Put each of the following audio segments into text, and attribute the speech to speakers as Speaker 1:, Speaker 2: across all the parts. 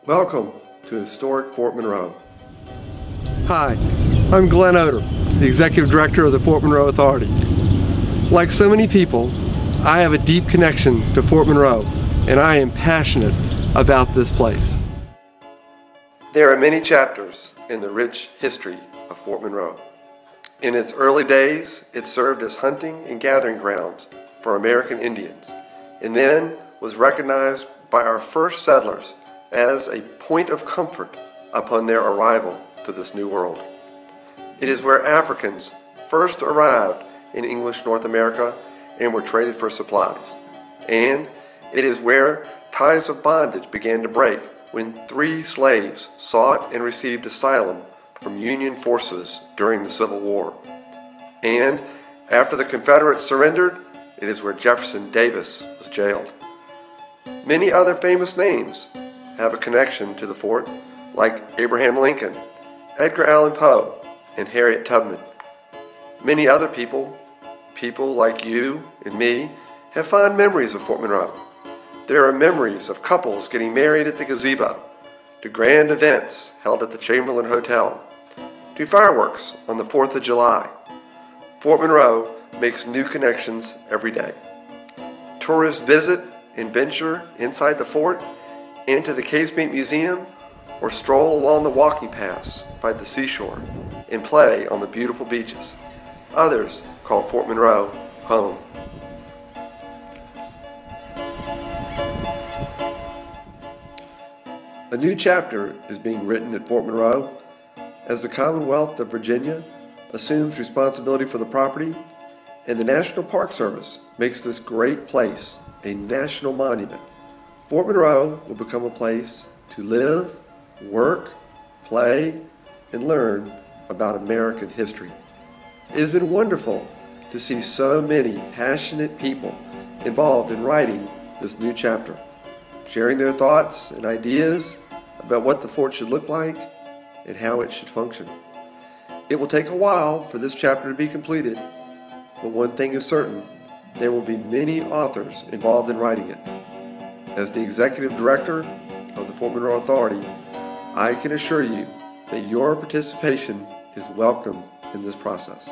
Speaker 1: Welcome to historic Fort Monroe.
Speaker 2: Hi, I'm Glenn Oder, the Executive Director of the Fort Monroe Authority. Like so many people, I have a deep connection to Fort Monroe, and I am passionate about this place.
Speaker 1: There are many chapters in the rich history of Fort Monroe. In its early days, it served as hunting and gathering grounds for American Indians, and then was recognized by our first settlers as a point of comfort upon their arrival to this new world. It is where Africans first arrived in English North America and were traded for supplies. And it is where ties of bondage began to break when 3 slaves sought and received asylum from Union forces during the Civil War. And after the Confederates surrendered, it is where Jefferson Davis was jailed. Many other famous names have a connection to the fort, like Abraham Lincoln, Edgar Allan Poe, and Harriet Tubman. Many other people like you and me, have fond memories of Fort Monroe. There are memories of couples getting married at the gazebo, to grand events held at the Chamberlain Hotel, to fireworks on the 4th of July. Fort Monroe makes new connections every day. Tourists visit and venture inside the fort, into the Casemate Museum, or stroll along the walking paths by the seashore and play on the beautiful beaches. Others call Fort Monroe home. A new chapter is being written at Fort Monroe as the Commonwealth of Virginia assumes responsibility for the property, and the National Park Service makes this great place a national monument. Fort Monroe will become a place to live, work, play, and learn about American history. It has been wonderful to see so many passionate people involved in writing this new chapter, sharing their thoughts and ideas about what the fort should look like and how it should function. It will take a while for this chapter to be completed, but one thing is certain: there will be many authors involved in writing it. As the Executive Director of the Fort Monroe Authority, I can assure you that your participation is welcome in this process.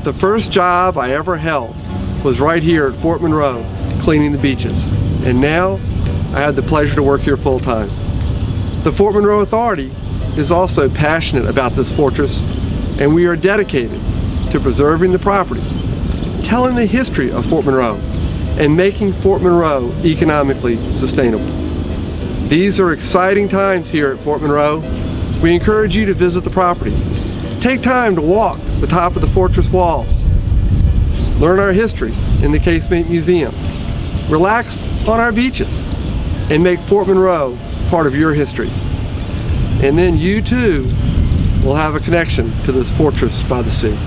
Speaker 2: The first job I ever held was right here at Fort Monroe, cleaning the beaches. And now I have the pleasure to work here full time. The Fort Monroe Authority is also passionate about this fortress, and we are dedicated to preserving the property, telling the history of Fort Monroe, and making Fort Monroe economically sustainable. These are exciting times here at Fort Monroe. We encourage you to visit the property. Take time to walk the top of the fortress walls. Learn our history in the Casemate Museum. Relax on our beaches and make Fort Monroe part of your history. And then you too will have a connection to this fortress by the sea.